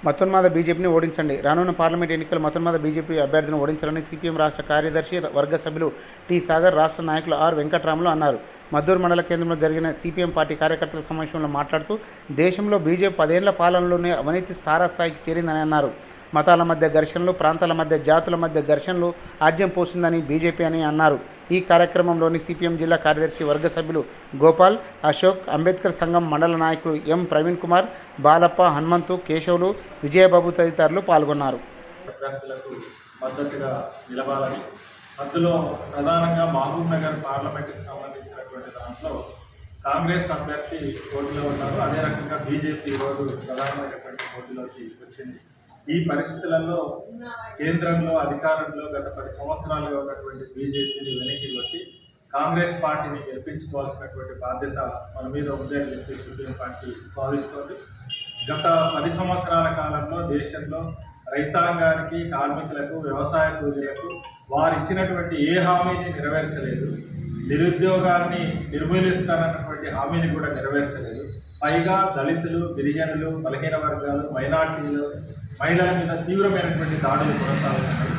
మతోన్మాద బీజేపీని ఓడించండి. రానున్న పార్లమెంట్ ఎన్నికలు మతోన్మాద బీజేపీ అభ్యర్థిని ఓడించాలని సిపిఎం రాష్ట్ర కార్యదర్శి వర్గ సభ్యులు టి సాగర్, రాష్ట్ర నాయకులు ఆర్ వెంకట్రాములు అన్నారు. మద్దూరు మండల కేంద్రంలో జరిగిన సిపిఎం పార్టీ కార్యకర్తల సమావేశంలో మాట్లాడుతూ దేశంలో బీజేపీ 10 ఏళ్ల పాలనలోనే అవినీతి తారాస్థాయికి చేరిందని అన్నారు. మతాల మధ్య ఘర్షణలు, ప్రాంతాల మధ్య, జాతుల మధ్య ఘర్షణలు ఆజ్యం పోసిందని బీజేపీ అని అన్నారు. ఈ కార్యక్రమంలోని సిపిఎం జిల్లా కార్యదర్శి వర్గ సభ్యులు గోపాల్, అశోక్, అంబేద్కర్ సంఘం మండల నాయకులు ఎం ప్రవీణ్ కుమార్, బాలప్ప, హనుమంతు, కేశవులు, విజయబాబు తదితరులు పాల్గొన్నారు. మద్దతుగా నిలవాలని, అందులో ప్రధానంగా మహబూబ్ నగర్ పార్లమెంట్కి సంబంధించినటువంటి దాంట్లో కాంగ్రెస్ అభ్యర్థి పోటీలో ఉన్నారు. అదే రకంగా బీజేపీ ఈరోజు ప్రధానమైనటువంటి పోటీలోకి వచ్చింది. ఈ పరిస్థితులలో కేంద్రంలో అధికారంలో గత 10 సంవత్సరాలుగా ఉన్నటువంటి బీజేపీని వెనక్కి కొట్టి కాంగ్రెస్ పార్టీని గెలిపించుకోవాల్సినటువంటి బాధ్యత మన మీద ఉందని చెప్పి సిపిఎం పార్టీ భావిస్తోంది. గత 10 సంవత్సరాల కాలంలో దేశంలో రైతాంగానికి, కార్మికులకు, వ్యవసాయ కూలీలకు వారు ఇచ్చినటువంటి ఏ హామీని నెరవేర్చలేదు. నిరుద్యోగాన్ని నిర్మూలిస్తానన్నటువంటి హామీని కూడా నెరవేర్చలేదు. పైగా దళితులు, గిరిజనులు, బలహీన వర్గాలు, మైనార్టీలు, మహిళల మీద తీవ్రమైనటువంటి దాడులు కొనసాగుతున్నాయి.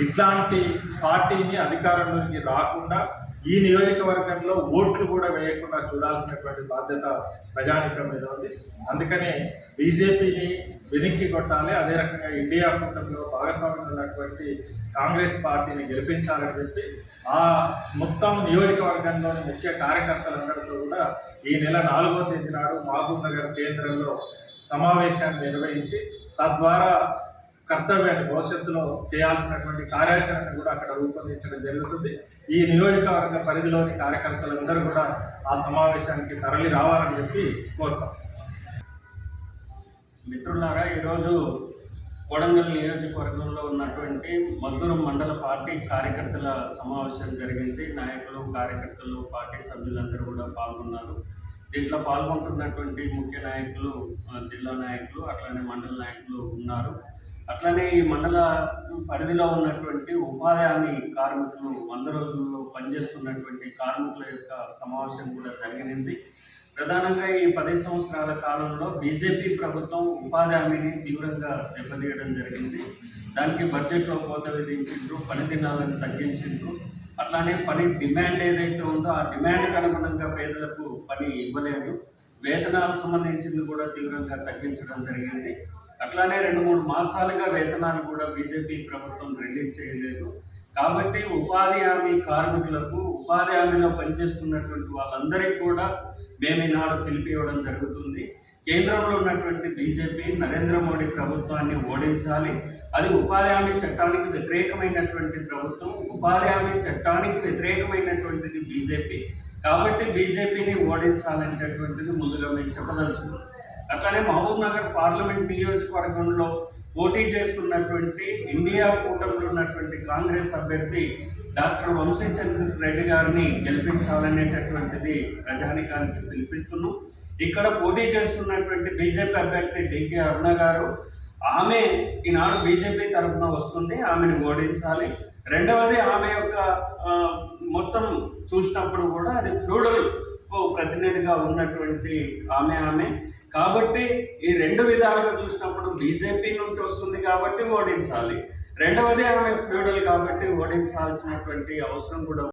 ఇట్లాంటి పార్టీని అధికారంలోకి రాకుండా ఈ నియోజకవర్గంలో ఓట్లు కూడా వేయకుండా చూడాల్సినటువంటి బాధ్యత ప్రజానీకం మీద ఉంది. అందుకనే బీజేపీని వెనక్కి కొట్టాలి, అదే రకంగా ఇండియా కూటమిలో భాగస్వామ్యం ఉన్నటువంటి కాంగ్రెస్ పార్టీని గెలిపించాలని చెప్పి ఆ మొత్తం నియోజకవర్గంలోని ముఖ్య కార్యకర్తలందరితో కూడా ఈ నెల 4వ తేదీ నాడు మహబూబ్ నగర్ కేంద్రంలో సమావేశాన్ని నిర్వహించి తద్వారా కర్తవ్యాన్ని భవిష్యత్తులో చేయాల్సినటువంటి కార్యాచరణను కూడా అక్కడ రూపొందించడం జరుగుతుంది. ఈ నియోజకవర్గ పరిధిలోని కార్యకర్తలందరూ కూడా ఆ సమావేశానికి తరలి రావాలని చెప్పి కోరుతాం. మిత్రులారా, ఈరోజు కొడంగల్ నియోజకవర్గంలో ఉన్నటువంటి మద్దూరు మండల పార్టీ కార్యకర్తల సమావేశం జరిగింది. నాయకులు, కార్యకర్తలు, పార్టీ సభ్యులందరూ కూడా పాల్గొన్నారు. దీంట్లో పాల్గొంటున్నటువంటి ముఖ్య నాయకులు, జిల్లా నాయకులు, అట్లనే మండల నాయకులు ఉన్నారు. అట్లనే ఈ మండల పరిధిలో ఉన్నటువంటి ఉపాధి హామీ కార్మికులు, 100 రోజుల్లో పనిచేస్తున్నటువంటి కార్మికుల యొక్క సమావేశం కూడా జరిగింది. ప్రధానంగా ఈ 10 సంవత్సరాల కాలంలో బీజేపీ ప్రభుత్వం ఉపాధి హామీని తీవ్రంగా దెబ్బతీయడం జరిగింది. దానికి బడ్జెట్లో కోత విధించిండ్రు, పని దినాలను తగ్గించిండ్రు. అట్లానే పని డిమాండ్ ఏదైతే ఉందో ఆ డిమాండ్కి అనుగుణంగా పేదలకు పని ఇవ్వలేదు. వేతనాలకు సంబంధించింది కూడా తీవ్రంగా తగ్గించడం జరిగింది. అట్లానే 2-3 మాసాలుగా వేతనాలు కూడా బీజేపీ ప్రభుత్వం రిలీజ్ చేయలేదు. కాబట్టి ఉపాధి హామీ కార్మికులకు, ఉపాధి హామీలో పనిచేస్తున్నటువంటి వాళ్ళందరికీ కూడా మేము ఈనాడు పిలిపివ్వడం జరుగుతుంది. కేంద్రంలో ఉన్నటువంటి బీజేపీ నరేంద్ర మోడీ ప్రభుత్వాన్ని ఓడించాలి. అది ఉపాధి హామీ చట్టానికి వ్యతిరేకమైనటువంటి ప్రభుత్వం, ఉపాధి హామీ చట్టానికి వ్యతిరేకమైనటువంటిది బీజేపీ. కాబట్టి బీజేపీని ఓడించాలనేటటువంటిది ముందుగా మేము చెప్పదలుచుకున్నాం. అట్లానే మహబూబ్ నగర్ పార్లమెంట్ నియోజకవర్గంలో పోటీ చేస్తున్నటువంటి ఇండియా కూటమిలో ఉన్నటువంటి కాంగ్రెస్ అభ్యర్థి డాక్టర్ వంశీచంద్ర రెడ్డి గారిని గెలిపించాలనేటటువంటిది ప్రజానికానికి పిలిపిస్తున్నాం. ఇక్కడ పోటీ చేస్తున్నటువంటి బీజేపీ అభ్యర్థి డికే అరుణ గారు, ఆమె ఈనాడు బీజేపీ తరఫున వస్తుంది, ఆమెను ఓడించాలి. రెండవది, ఆమె యొక్క మొత్తం చూసినప్పుడు కూడా అది ఫ్యూడల్ ప్రతినిధిగా ఉన్నటువంటి ఆమె కాబట్టి ఈ 2 విధాలుగా చూసినప్పుడు బీజేపీ నుండి వస్తుంది కాబట్టి ఓడించాలి. రెండవది, ఆమె ఫ్యూడల్ కాబట్టి ఓడించాల్సినటువంటి అవసరం కూడా